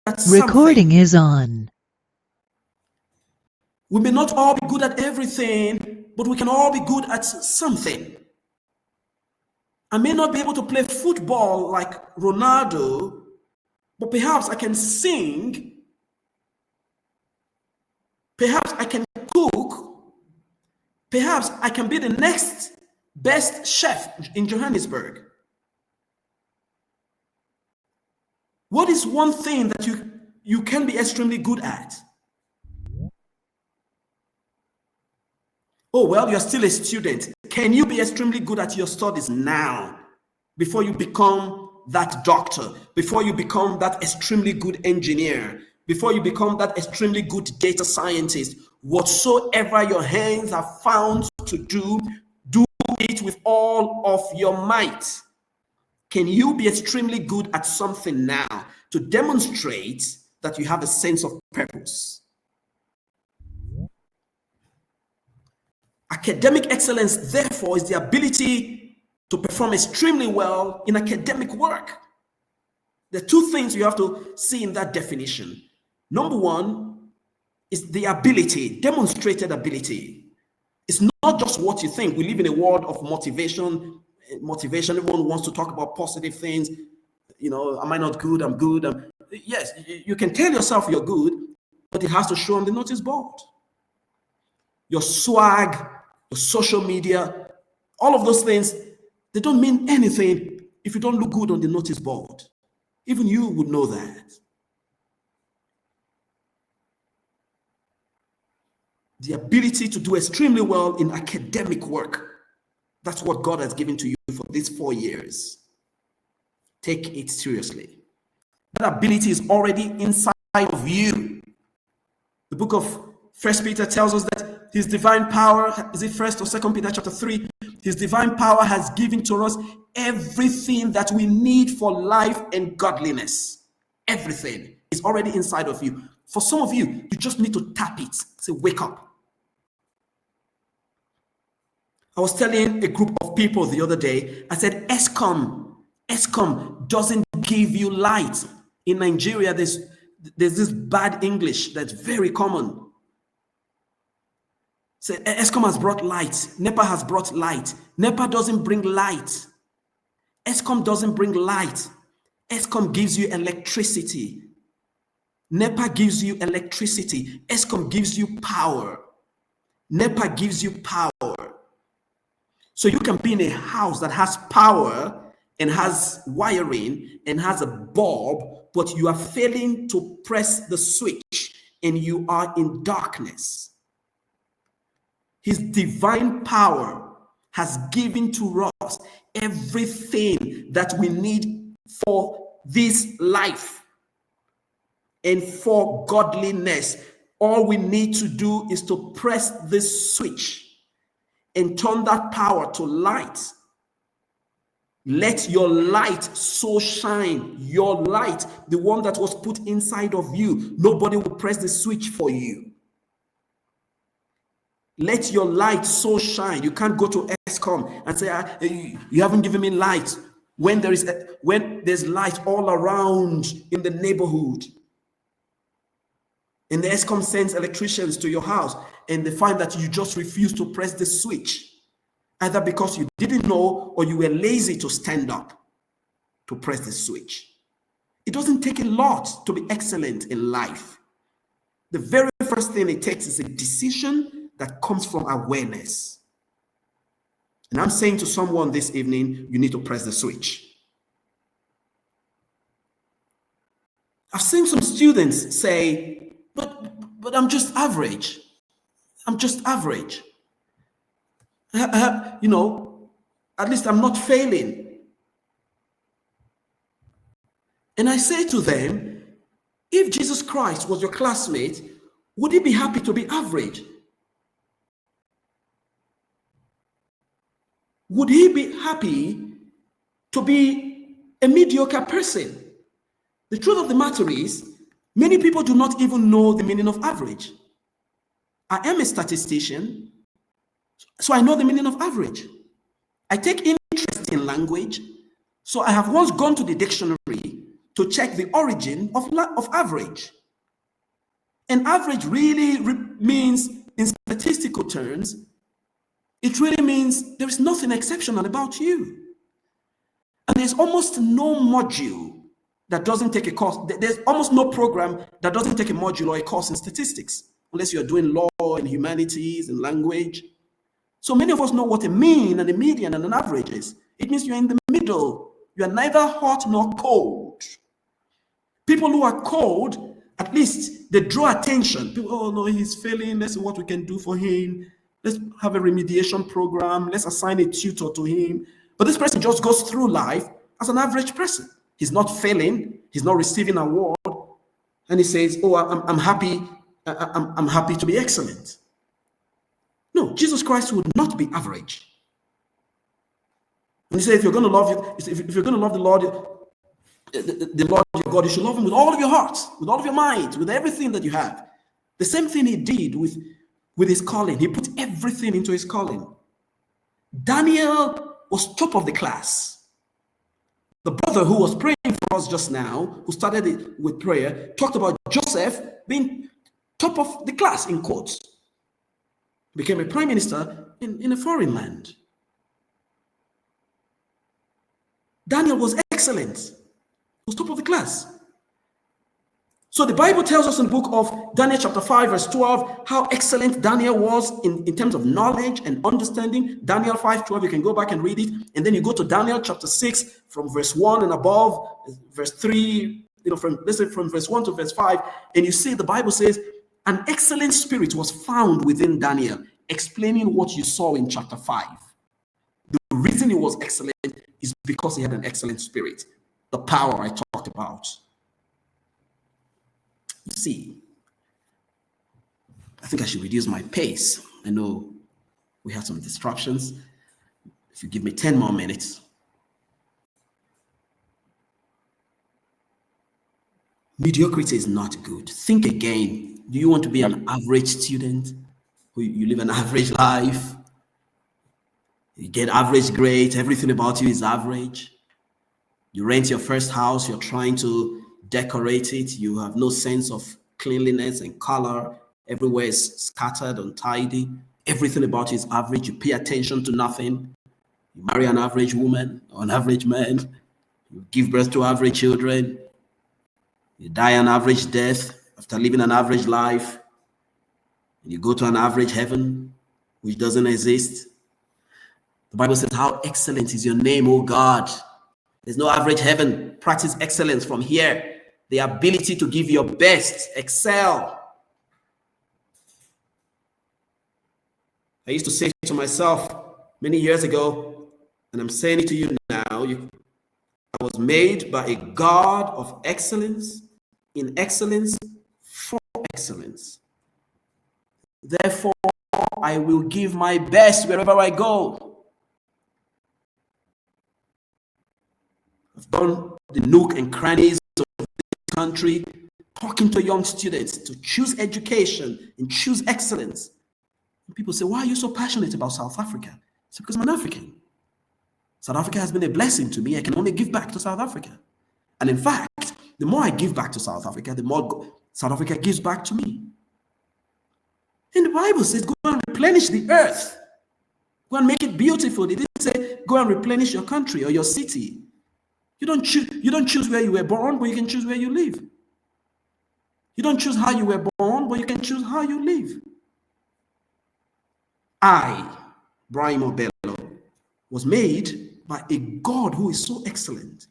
at something. Recording is on. We may not all be good at everything, but we can all be good at something. I may not be able to play football like Ronaldo, but perhaps I can sing. Perhaps I can cook. Perhaps I can be the next best chef in Johannesburg. What is one thing that you can be extremely good at? Oh, well, you're still a student. Can you be extremely good at your studies now before you become that doctor, before you become that extremely good engineer, before you become that extremely good data scientist? Whatsoever your hands are found to do, do it with all of your might. Can you be extremely good at something now to demonstrate that you have a sense of purpose? Academic excellence, therefore, is the ability to perform extremely well in academic work. There are two things you have to see in that definition. Number one is the ability, demonstrated ability. It's not just what you think. We live in a world of motivation. Everyone wants to talk about positive things. You know, am I not good? I'm good. Yes, you can tell yourself you're good, but it has to show on the notice board. Your swag, your social media, all of those things, they don't mean anything if you don't look good on the notice board. Even you would know that. The ability to do extremely well in academic work, that's what God has given to you for these 4 years. Take it seriously. That ability is already inside of you. The book of 1 Peter tells us that his divine power, is it 1 or 2 Peter chapter 3? His divine power has given to us everything that we need for life and godliness. Everything is already inside of you. For some of you, you just need to tap it. Say, wake up. I was telling a group of people the other day, I said, ESCOM doesn't give you light. In Nigeria, there's this bad English that's very common. Say, ESCOM has brought light. NEPA has brought light. NEPA doesn't bring light. ESCOM doesn't bring light. ESCOM gives you electricity. NEPA gives you electricity. ESCOM gives you power. NEPA gives you power. So you can be in a house that has power and has wiring and has a bulb, but you are failing to press the switch and you are in darkness. His divine power has given to us everything that we need for this life and for godliness. All we need to do is to press this switch and turn that power to light. Let your light so shine. Your light, the one that was put inside of you. Nobody will press the switch for you. Let your light so shine. You can't go to ESCOM and say, you haven't given me light. When there's light all around in the neighborhood. And the ESCOM sends electricians to your house and they find that you just refuse to press the switch. Either because you didn't know or you were lazy to stand up to press the switch. It doesn't take a lot to be excellent in life. The very first thing it takes is a decision that comes from awareness. And I'm saying to someone this evening, you need to press the switch. I've seen some students say, but I'm just average. I'm just average. At least I'm not failing. And I say to them, if Jesus Christ was your classmate, would he be happy to be average? Would he be happy to be a mediocre person? The truth of the matter is, many people do not even know the meaning of average. I am a statistician, so I know the meaning of average. I take interest in language, so I have once gone to the dictionary to check the origin of average. And average really means, in statistical terms, it really means there is nothing exceptional about you. And there's almost no module that doesn't take a course. There's almost no program that doesn't take a module or a course in statistics, unless you're doing law and humanities and language. So many of us know what a mean and a median and an average is. It means you're in the middle. You are neither hot nor cold. People who are cold, at least they draw attention. People, oh no, he's failing. Let's see what we can do for him. Let's have a remediation program. Let's assign a tutor to him. But this person just goes through life as an average person. He's not failing. He's not receiving an award. And he says, oh, I'm happy. I'm happy to be excellent. No, Jesus Christ would not be average. And he said, if you're going to love the Lord, the Lord your God, you should love him with all of your heart, with all of your mind, with everything that you have. The same thing he did with his calling. He put everything into his calling. Daniel was top of the class. The brother who was praying for us just now, who started it with prayer, talked about Joseph being top of the class, in quotes. Became a prime minister in a foreign land. Daniel was excellent. He was top of the class. So the Bible tells us in the book of Daniel chapter 5 verse 12 how excellent Daniel was in terms of knowledge and understanding. Daniel 5:12, you can go back and read it. And then you go to Daniel chapter 6 from verse 1 and above, verse 3, from verse 1 to verse 5. And you see the Bible says, an excellent spirit was found within Daniel, explaining what you saw in chapter 5. The reason he was excellent is because he had an excellent spirit. The power I talked about. You see, I think I should reduce my pace. I know we have some disruptions. If you give me 10 more minutes. Mediocrity is not good. Think again. Do you want to be an average student? You live an average life? You get average grades, everything about you is average. You rent your first house, you're trying to decorate it, you have no sense of cleanliness and color, everywhere is scattered, untidy, everything about you is average, you pay attention to nothing. You marry an average woman or an average man, you give birth to average children, you die an average death after living an average life, and you go to an average heaven, which doesn't exist. The Bible says, how excellent is your name, O God. There's no average heaven. Practice excellence from here. The ability to give your best. Excel. I used to say to myself many years ago, and I'm saying it to you now, I was made by a God of excellence, in excellence, for excellence. Therefore, I will give my best wherever I go. I've done the nook and crannies of this country, talking to young students to choose education and choose excellence. And people say, why are you so passionate about South Africa? It's because I'm an African. South Africa has been a blessing to me. I can only give back to South Africa. And in fact, the more I give back to South Africa, the more South Africa gives back to me. And the Bible says, go and replenish the earth. Go and make it beautiful. It didn't say, go and replenish your country or your city. You don't choose where you were born, but you can choose where you live. You don't choose how you were born, but you can choose how you live. I, Braimoh Bello, was made by a God who is so excellent.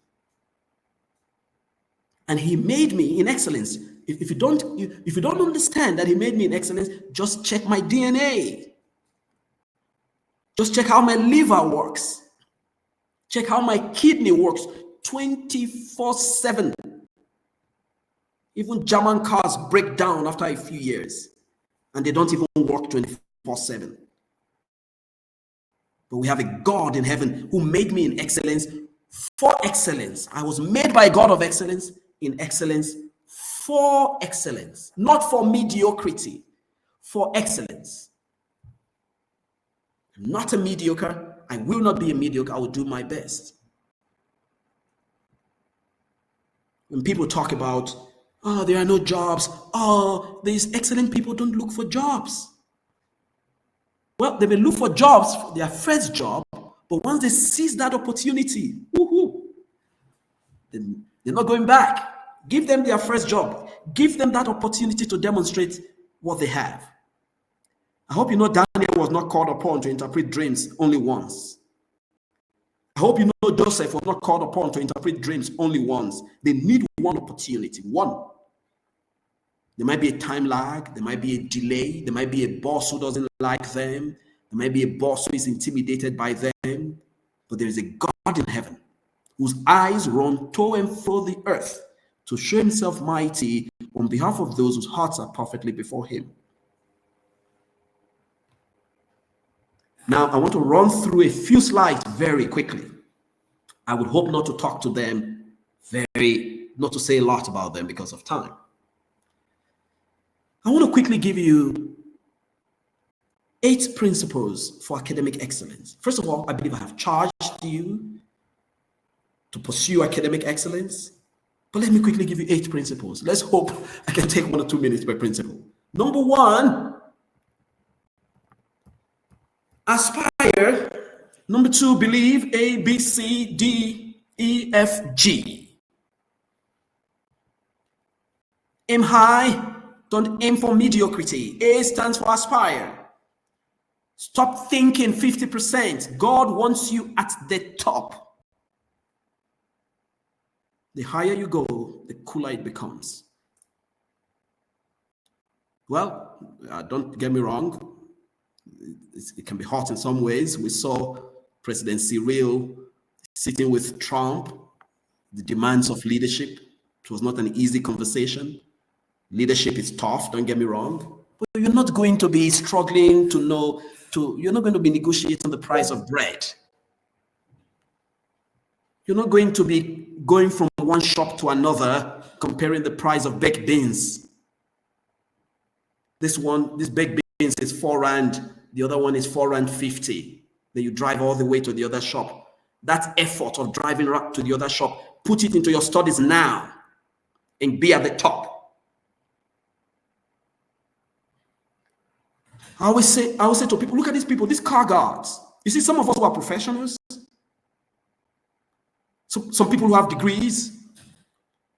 And he made me in excellence. If you don't understand that he made me in excellence, just check my DNA. Just check how my liver works. Check how my kidney works 24/7. Even German cars break down after a few years, and they don't even work 24/7. But we have a God in heaven who made me in excellence for excellence. I was made by a God of excellence, in excellence, for excellence, not for mediocrity, for excellence. I'm not a mediocre. I will not be a mediocre. I will do my best. When people talk about, oh, there are no jobs, oh, these excellent people don't look for jobs. Well, they may look for jobs, for their first job, but once they seize that opportunity, woohoo, then they're not going back. Give them their first job. Give them that opportunity to demonstrate what they have. I hope you know Daniel was not called upon to interpret dreams only once. I hope you know Joseph was not called upon to interpret dreams only once. They need one opportunity, one. There might be a time lag, there might be a delay, there might be a boss who doesn't like them, there might be a boss who is intimidated by them, but there is a God in heaven whose eyes run to and fro the earth to show himself mighty on behalf of those whose hearts are perfectly before him. Now, I want to run through a few slides very quickly. I would hope not to talk to them not to say a lot about them because of time. I want to quickly give you 8 principles for academic excellence. First of all, I believe I have charged you to pursue academic excellence, but let me quickly give you 8 principles. Let's hope I can take 1 or 2 minutes per principle. Number 1, aspire. Number 2, believe. A, B, C, D, E, F, G. Aim high. Don't aim for mediocrity. A stands for aspire. Stop thinking 50%. God wants you at the top. The higher you go, the cooler it becomes. Well, don't get me wrong. It can be hot in some ways. We saw President Cyril sitting with Trump, the demands of leadership. It was not an easy conversation. Leadership is tough, don't get me wrong. But you're not going to be struggling you're not going to be negotiating the price of bread. You're not going to be going from one shop to another, comparing the price of baked beans. This baked beans is 4 rand, the other one is 4 rand 50. Then you drive all the way to the other shop. That effort of driving to the other shop, put it into your studies now and be at the top. I always say to people, look at these people, these car guards. You see, some of us who are professionals, some people who have degrees,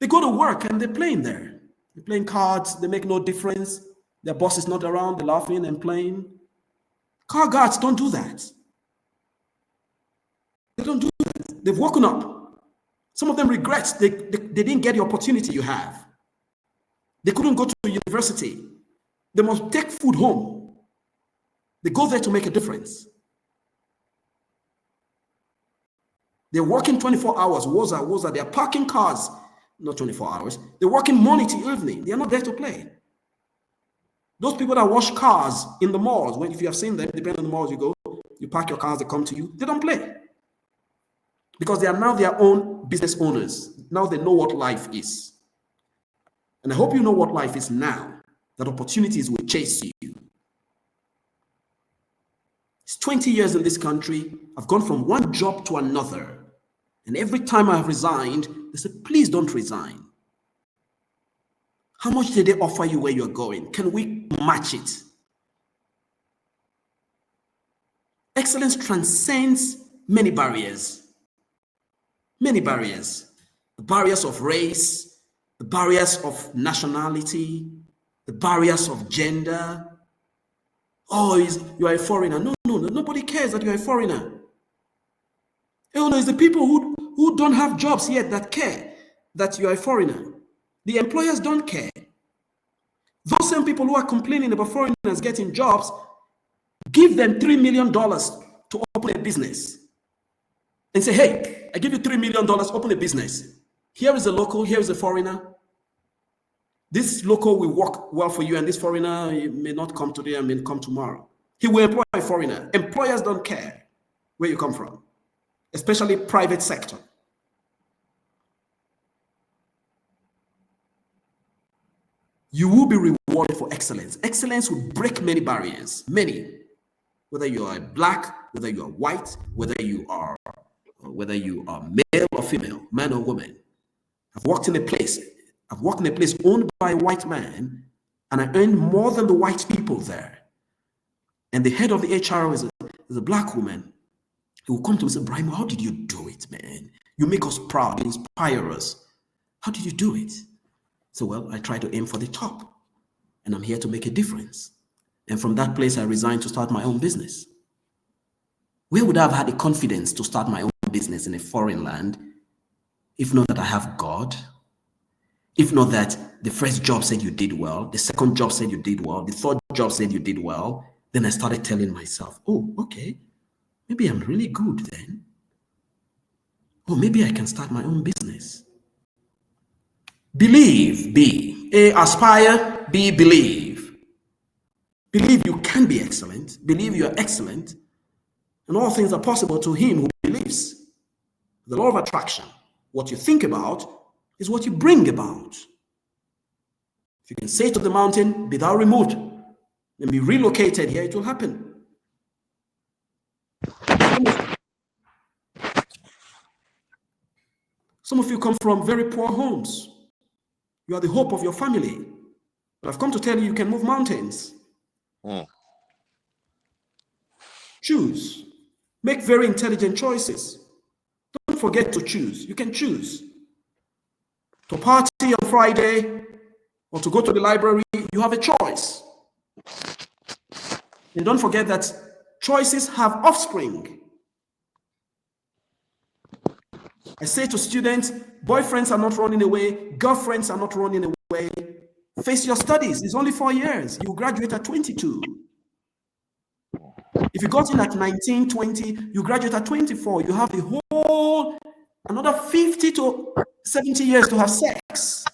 they go to work and they're playing there. They're playing cards, they make no difference. Their boss is not around, they're laughing and playing. Car guards don't do that. They don't do that. They've woken up. Some of them regret they didn't get the opportunity you have. They couldn't go to university. They must take food home. They go there to make a difference. They're working 24 hours. Woza. They're parking cars, not 24 hours. They're working morning to evening. They're not there to play. Those people that wash cars in the malls, if you have seen them, depending on the malls you go, you park your cars, they come to you. They don't play. Because they are now their own business owners. Now they know what life is. And I hope you know what life is now. That opportunities will chase you. It's 20 years in this country. I've gone from one job to another. And every time I've resigned, they said, please don't resign. How much did they offer you where you're going? Can we match it? Excellence transcends many barriers. Many barriers. The barriers of race, the barriers of nationality, the barriers of gender. Oh, you are a foreigner. No, nobody cares that you're a foreigner. Oh no, it's the people who don't have jobs yet that care that you are a foreigner. The employers don't care. Those same people who are complaining about foreigners getting jobs, give them $3 million to open a business. And say, hey, I give you $3 million, open a business. Here is a local, here is a foreigner. This local will work well for you, and this foreigner may not come today and may come tomorrow. He will employ a foreigner. Employers don't care where you come from, especially private sector. You will be rewarded for excellence. Excellence will break many barriers, many. Whether you are black, whether you are white, whether you are male or female, man or woman. I've worked in a place owned by a white man, and I earned more than the white people there. And the head of the HR is a black woman. He will come to me and say, Braimoh, how did you do it, man? You make us proud, you inspire us. How did you do it? So, well, I try to aim for the top, and I'm here to make a difference. And from that place, I resigned to start my own business. Where would I have had the confidence to start my own business in a foreign land if not that I have God? If not that the first job said you did well, the second job said you did well, the third job said you did well, then I started telling myself, oh, okay, maybe I'm really good then. Oh, maybe I can start my own business. Believe, B. A, aspire, B, believe. Believe you can be excellent. Believe you are excellent. And all things are possible to him who believes. The law of attraction. What you think about is what you bring about. If you can say to the mountain, be thou removed, and be relocated here, it will happen. Some of you come from very poor homes. You are the hope of your family. But I've come to tell you, you can move mountains. Choose. Make very intelligent choices. Don't forget to choose. You can choose. To party on Friday or to go to the library, you have a choice. And don't forget that choices have offspring. I say to students, boyfriends are not running away, girlfriends are not running away. Face your studies. It's only 4 years. You graduate at 22. If you got in at 19, 20, you graduate at 24. You have the whole another 50 to 70 years to have sex.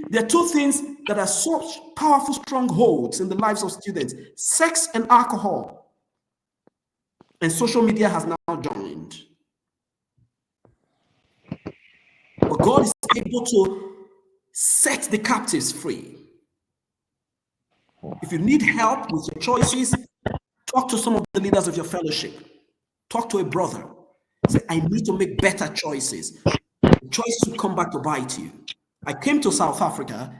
There are two things that are such powerful strongholds in the lives of students: sex and alcohol. And social media has now joined. But God is able to set the captives free. If you need help with your choices, talk to some of the leaders of your fellowship. Talk to a brother. Say, I need to make better choices. The choices will come back to bite you. I came to South Africa.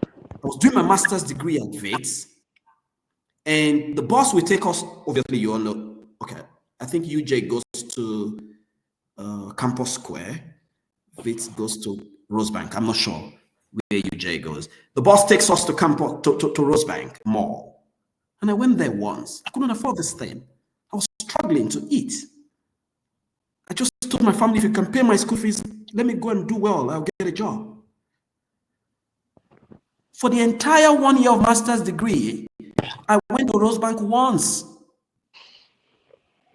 I was doing my master's degree at Wits. And the bus will take us, obviously, you all know. Okay, I think UJ goes to Campus Square. Wits goes to Rosebank. I'm not sure where UJ goes. The bus takes us to Rosebank Mall. And I went there once. I couldn't afford this thing. I was struggling to eat. I just told my family, if you can pay my school fees, let me go and do well. I'll get a job. For the entire 1 year of master's degree, I went to Rosebank once.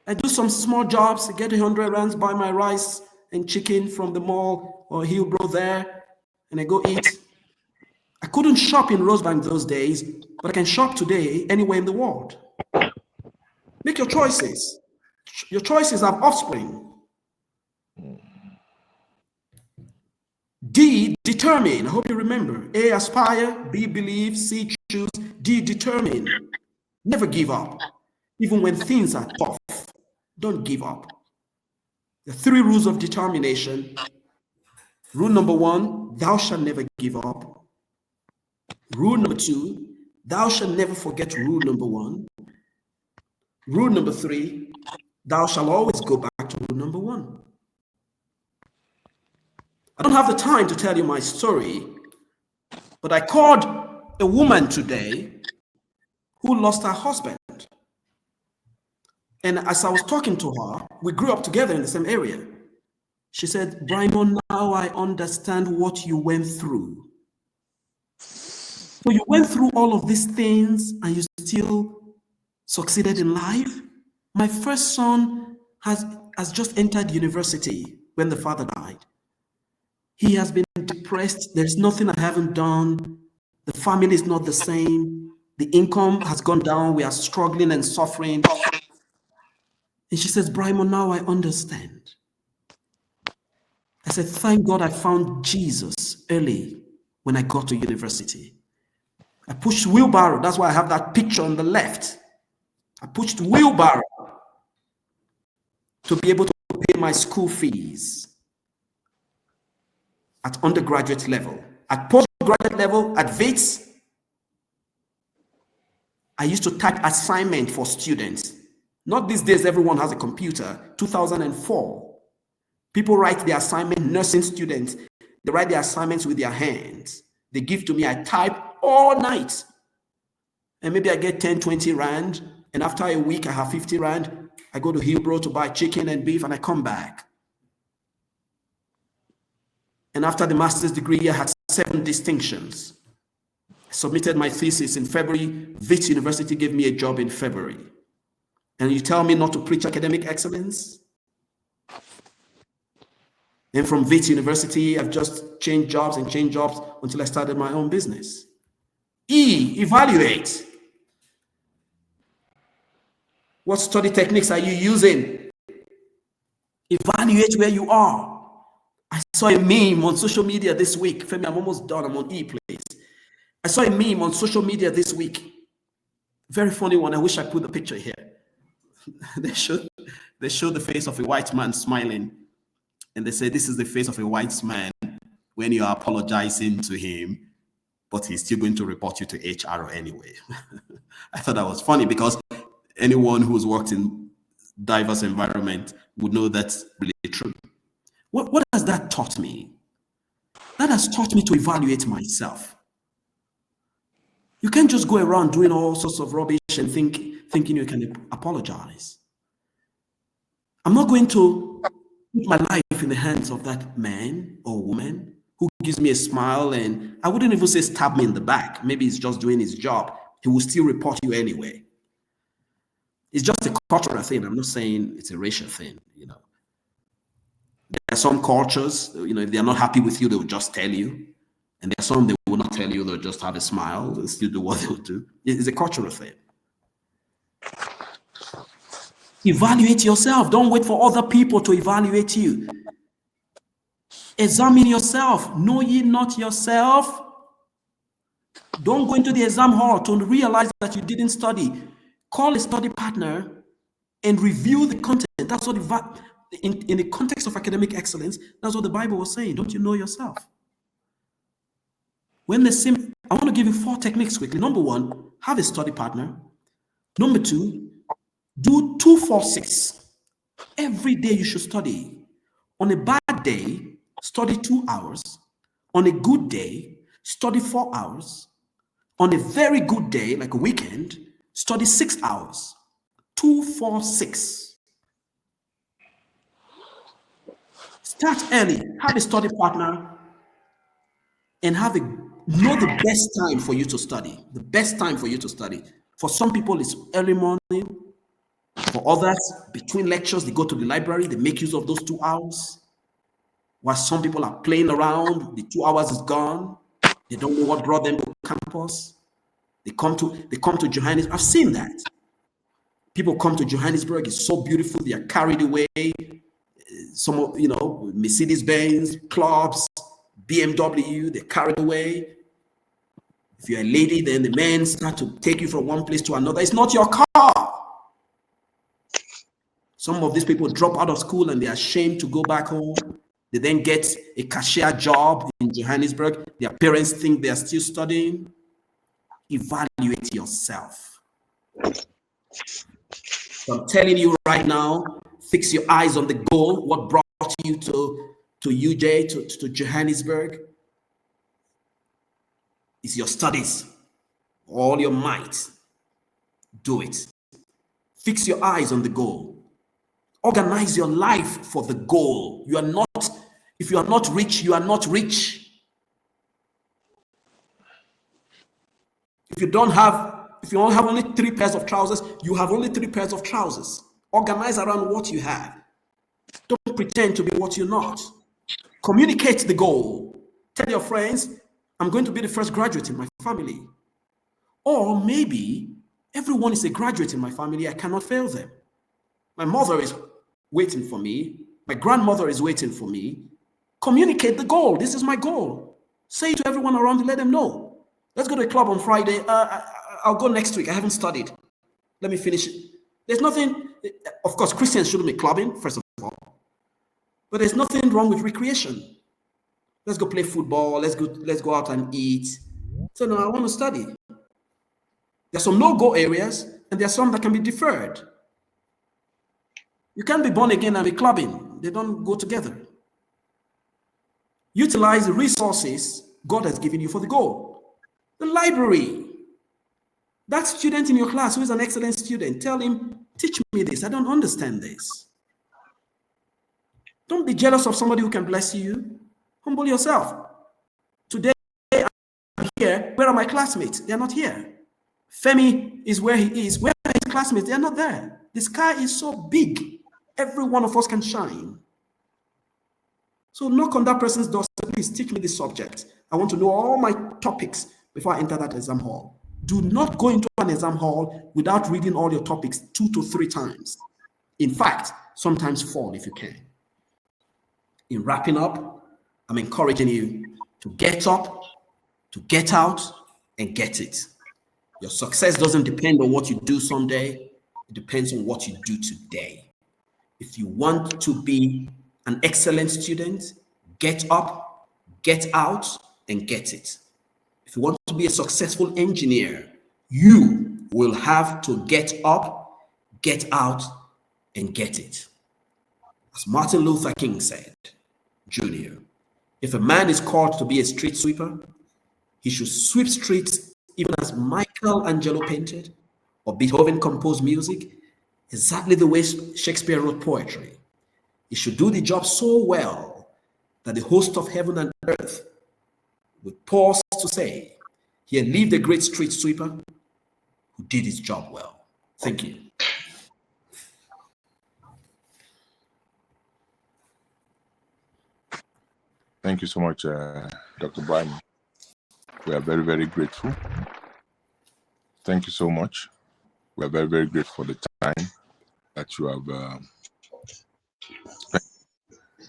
I do some small jobs, get 100 rands, buy my rice and chicken from the mall or Hillbrow there, and I go eat. I couldn't shop in Rosebank those days, but I can shop today anywhere in the world. Make your choices. Your choices have offspring. D, determine. I hope you remember. A, aspire. B, believe. C, choose. D, determine. Never give up. Even when things are tough, don't give up. The 3 rules of determination. Rule number 1, thou shalt never give up. Rule number 2, thou shalt never forget rule number 1. Rule number 3, thou shalt always go back to rule number 1. I don't have the time to tell you my story, but I called a woman today who lost her husband. And as I was talking to her, we grew up together in the same area. She said, Braimoh, now I understand what you went through. So you went through all of these things and you still succeeded in life? My first son has just entered university when the father died. He has been depressed. There's nothing I haven't done. The family is not the same. The income has gone down. We are struggling and suffering. And she says, Braimoh, now I understand. I said, thank God I found Jesus early when I got to university. I pushed wheelbarrow. That's why I have that picture on the left. I pushed wheelbarrow to be able to pay my school fees. at undergraduate level. At postgraduate level, at VITS, I used to type assignment for students. Not these days, everyone has a computer. 2004. People write the assignment, nursing students, they write the assignments with their hands. They give to me, I type all night. And maybe I get 10, 20 rand. And after a week, I have 50 rand. I go to Hillbrow to buy chicken and beef, and I come back. And after the master's degree, I had 7 distinctions. I submitted my thesis in February. Wits University gave me a job in February. And you tell me not to preach academic excellence? And from Wits University, I've just changed jobs until I started my own business. Evaluate. What study techniques are you using? Evaluate where you are. I saw a meme on social media this week. Femi, I'm almost done. I'm on please. I saw a meme on social media this week. Very funny one. I wish I put the picture here. They showed the face of a white man smiling. And they say, this is the face of a white man when you are apologizing to him, but he's still going to report you to HR anyway. I thought that was funny because anyone who's worked in diverse environment would know that's really true. What has that taught me? That has taught me to evaluate myself. You can't just go around doing all sorts of rubbish and thinking you can apologize. I'm not going to put my life in the hands of that man or woman who gives me a smile, and I wouldn't even say stab me in the back. Maybe he's just doing his job. He will still report you anyway. It's just a cultural thing. I'm not saying it's a racial thing, you know. There are some cultures, you know, if they're not happy with you, they will just tell you. And there are some they will not tell you, they'll just have a smile, they'll still do what they'll do. It's a cultural thing. Evaluate yourself. Don't wait for other people to evaluate you. Examine yourself. Know ye not yourself? Don't go into the exam hall to realize that you didn't study. Call a study partner and review the content. That's what in the context of academic excellence, that's what the Bible was saying. Don't you know yourself? I want to give you 4 techniques quickly. Number 1, have a study partner. Number 2, do 2-4-6. Every day you should study. On a bad day, study 2 hours. On a good day, study 4 hours. On a very good day, like a weekend, study 6 hours. 2-4-6. Start early. Have a study partner and know the best time for you to study. The best time for you to study. For some people, it's early morning. For others, between lectures, they go to the library, they make use of those 2 hours. While some people are playing around, the 2 hours is gone. They don't know what brought them to campus. They come to Johannesburg. I've seen that. People come to Johannesburg, it's so beautiful, they are carried away. Some of, you know, Mercedes-Benz, clubs, BMW, they're carried away. If you're a lady, then the men start to take you from one place to another. It's not your car. Some of these people drop out of school and they're ashamed to go back home. They then get a cashier job in Johannesburg. Their parents think they're still studying. Evaluate yourself. So I'm telling you right now, fix your eyes on the goal. What brought you to UJ, to Johannesburg? Is your studies. All your might. Do it. Fix your eyes on the goal. Organize your life for the goal. If you are not rich, you are not rich. If you only have only 3 pairs of trousers, you have only 3 pairs of trousers. Organize around what you have. Don't pretend to be what you're not. Communicate the goal. Tell your friends, I'm going to be the first graduate in my family. Or maybe everyone is a graduate in my family, I cannot fail them. My mother is waiting for me. My grandmother is waiting for me. Communicate the goal. This is my goal. Say it to everyone around you, let them know. Let's go to a club on Friday. I'll go next week. I haven't studied. Let me finish it. There's nothing, of course, Christians shouldn't be clubbing, first of all. But there's nothing wrong with recreation. Let's go play football. Let's go out and eat. So no, I want to study. There's some no-go areas, and there are some that can be deferred. You can't be born again and be clubbing. They don't go together. Utilize the resources God has given you for the goal. The library. That student in your class who is an excellent student, tell him, teach me this. I don't understand this. Don't be jealous of somebody who can bless you. Humble yourself. Today, I'm here. Where are my classmates? They're not here. Femi is where he is. Where are his classmates? They're not there. The sky is so big. Every one of us can shine. So knock on that person's door. Please teach me this subject. I want to know all my topics before I enter that exam hall. Do not go into an exam hall without reading all your topics 2 to 3 times. In fact, sometimes 4 if you can. In wrapping up, I'm encouraging you to get up, to get out, and get it. Your success doesn't depend on what you do someday. It depends on what you do today. If you want to be an excellent student, get up, get out, and get it. If you want to be a successful engineer, you will have to get up, get out, and get it. As Martin Luther King said, Jr., if a man is called to be a street sweeper, he should sweep streets even as Michelangelo painted or Beethoven composed music, exactly the way Shakespeare wrote poetry. He should do the job so well that the host of heaven and earth would pause to say, here lived a great street sweeper who did his job well. Thank you. Thank you so much, Dr. Braimoh. We are very, very grateful. Thank you so much. We are very, very grateful for the time that you have spent.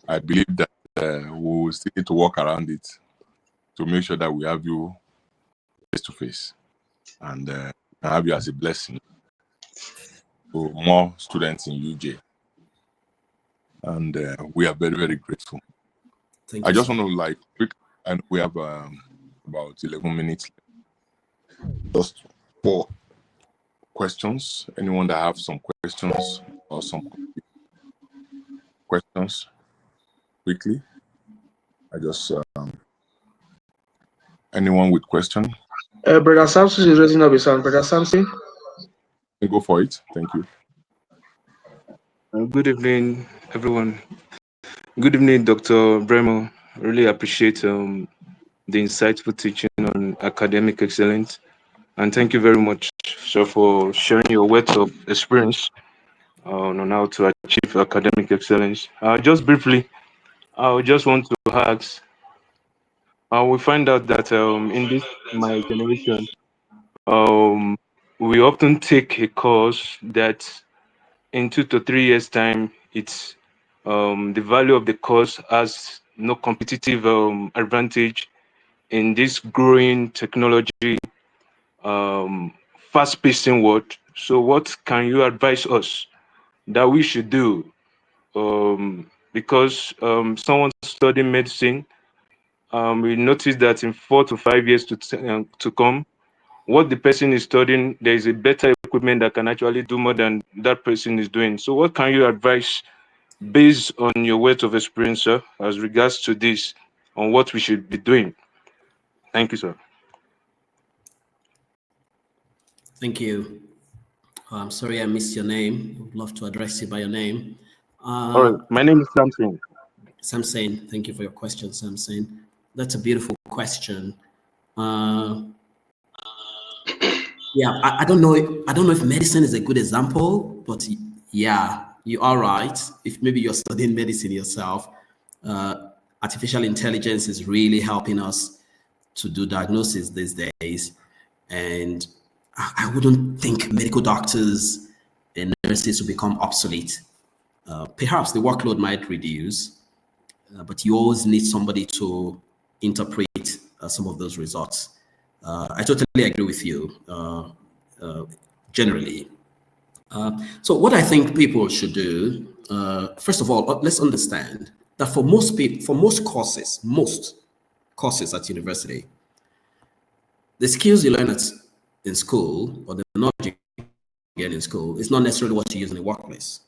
I believe that we will still need to work around it to make sure that we have you face to face and have you as a blessing to more students in UJ. And we are very, very grateful. I just want to quick, and we have about 11 minutes left. Just 4 questions. Anyone that have some questions or some questions quickly? I just anyone with question? Brother Samson is raising up his hand. Brother Samson, Go for it. Thank you. Good evening, everyone. Good evening, Dr. Braimoh. Really appreciate the insightful teaching on academic excellence. And thank you very much, sir, for sharing your words of experience on how to achieve academic excellence. Just briefly, I just want to ask, we find out that in this, my generation, we often take a course that in 2 to 3 years' time, it's the value of the course has no competitive advantage in this growing technology, fast-pacing world. So, what can you advise us that we should do? Because someone studying medicine, we notice that in 4 to 5 years to come, what the person is studying, there is a better equipment that can actually do more than that person is doing. So what can you advise based on your words of experience, sir, as regards to this, on what we should be doing? Thank you, sir. Thank you. I'm sorry I missed your name. Would love to address you by your name. All right, my name is Samson. Samson, thank you for your question, Samson. That's a beautiful question. Yeah, I don't know. I don't know if medicine is a good example, but yeah, you are right. If maybe you're studying medicine yourself, artificial intelligence is really helping us to do diagnosis these days. And I wouldn't think medical doctors and nurses will become obsolete. Perhaps the workload might reduce, but you always need somebody to interpret some of those results. I totally agree with you, generally. So what I think people should do, first of all, let's understand that for most people, for most courses, courses at university. The skills you learn in school, or the knowledge you get in school, is not necessarily what you use in the workplace.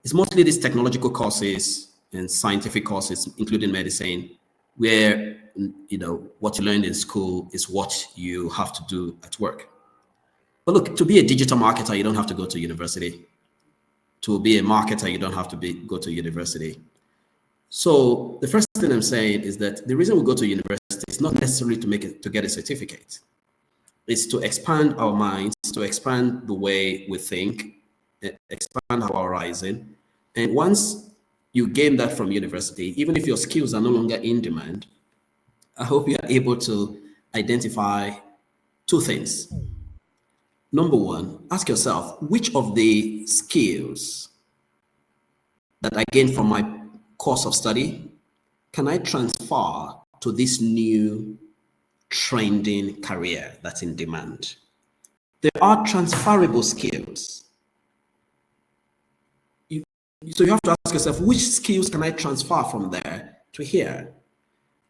It's mostly these technological courses and scientific courses, including medicine, where what you learned in school is what you have to do at work. But look, to be a digital marketer, you don't have to go to university. To be a marketer, you don't have to go to university. So the first thing I'm saying is that the reason we go to university is not necessarily to get a certificate. It's to expand our minds, to expand the way we think, expand our horizon. And once you gain that from university, even if your skills are no longer in demand, I hope you are able to identify two things. Number one, ask yourself, which of the skills that I gained from my course of study can I transfer to this new trending career that's in demand? There are transferable skills. So you have to ask yourself, which skills can I transfer from there to here?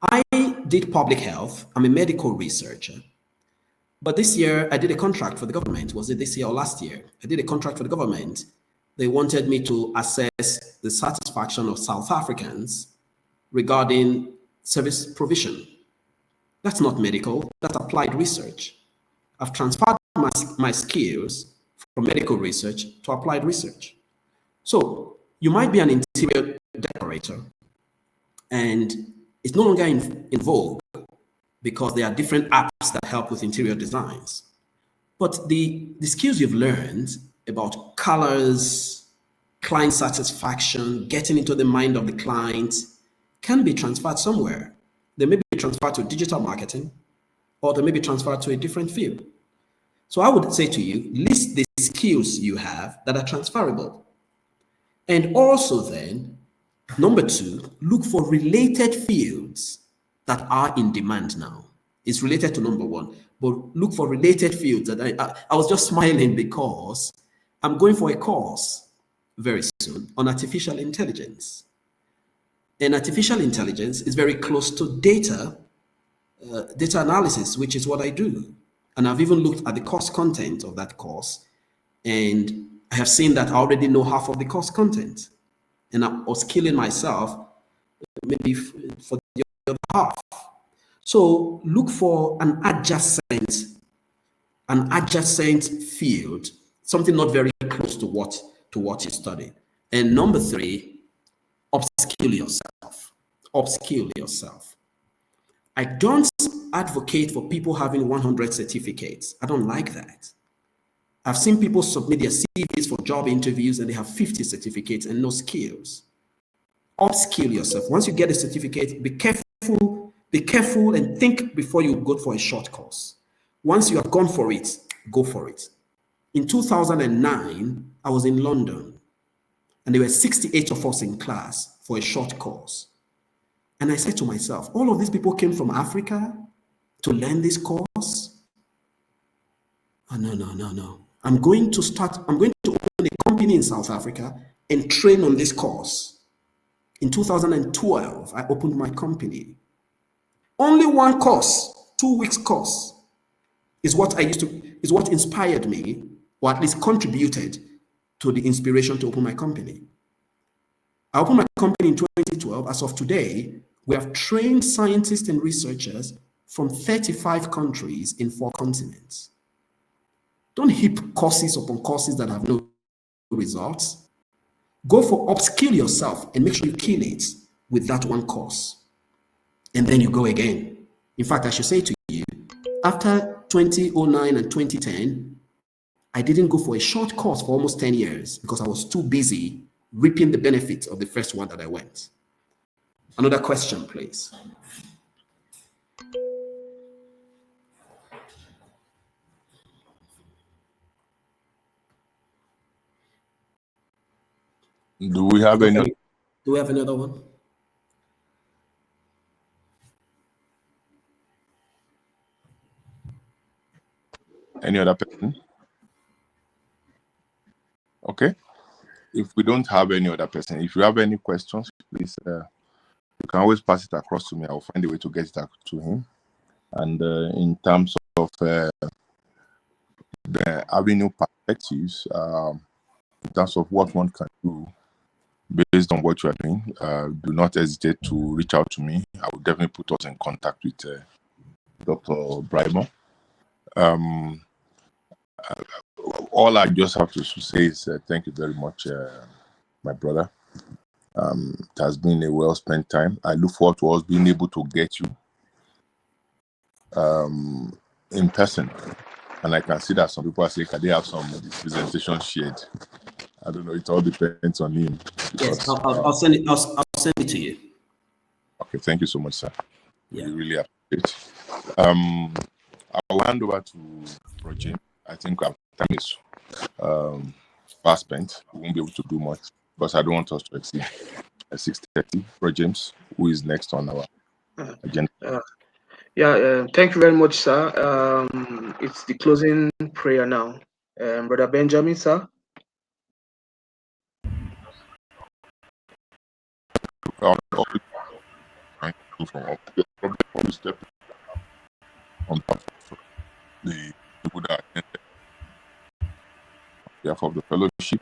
I did public health. I'm a medical researcher. But this year, I did a contract for the government. Was it this year or last year? I did a contract for the government. They wanted me to assess the satisfaction of South Africans regarding service provision. That's not medical, that's applied research. I've transferred my skills from medical research to applied research. So you might be an interior decorator and it's no longer in vogue because there are different apps that help with interior designs. But the skills you've learned about colors, client satisfaction, getting into the mind of the client can be transferred somewhere. They may be transferred to digital marketing, or they may be transferred to a different field. So I would say to you, list the skills you have that are transferable. And also then, number two, look for related fields that are in demand now. It's related to number one, but look for related fields that I was just smiling because I'm going for a course very soon on artificial intelligence. And artificial intelligence is very close to data analysis, which is what I do. And I've even looked at the course content of that course, and I have seen that I already know half of the course content. And I was killing myself maybe for the other half. So look for an adjacent field, something not very close to what you study. And number three, upskill yourself. Upskill yourself. I don't advocate for people having 100 certificates. I don't like that. I've seen people submit their CVs for job interviews and they have 50 certificates and no skills. Upskill yourself. Once you get a certificate, be careful and think before you go for a short course. Once you have gone for it, go for it. In 2009, I was in London and there were 68 of us in class for a short course. And I said to myself, all of these people came from Africa to learn this course? Oh, no. I'm going to open a company in South Africa and train on this course. In 2012, I opened my company. Only one course, 2 weeks course, is what inspired me, or at least contributed to the inspiration to open my company. I opened my company in 2012. As of today, we have trained scientists and researchers from 35 countries in 4 continents. Don't heap courses upon courses that have no results. Go for upskill yourself and make sure you kill it with that one course. And then you go again. In fact, I should say to you, after 2009 and 2010, I didn't go for a short course for almost 10 years because I was too busy reaping the benefits of the first one that I went. Another question, please. Do we have any? Do we have another one? Any other person? Okay. If we don't have any other person, if you have any questions, please you can always pass it across to me. I'll find a way to get it to him. And in terms of the avenue perspectives, in terms of what one can do based on what you are doing, do not hesitate to reach out to me. I will definitely put us in contact with Dr. Braimoh. All I just have to say is thank you very much, my brother. It has been a well spent time. I look forward to us being able to get you in person. And I can see that some people are saying, can they have some of this presentation shared? I don't know. It all depends on him. Yes, I'll send it. I'll send it to you. Okay, thank you so much, sir. Yeah. We really appreciate it. I'll hand over to Roger. I think our time is fast spent. We won't be able to do much because I don't want us to exceed 6:30. Roger James, who is next on our agenda? Thank you very much, sir. It's the closing prayer now. Brother Benjamin, sir. Probably step on behalf of the people that attended, on behalf of the fellowship,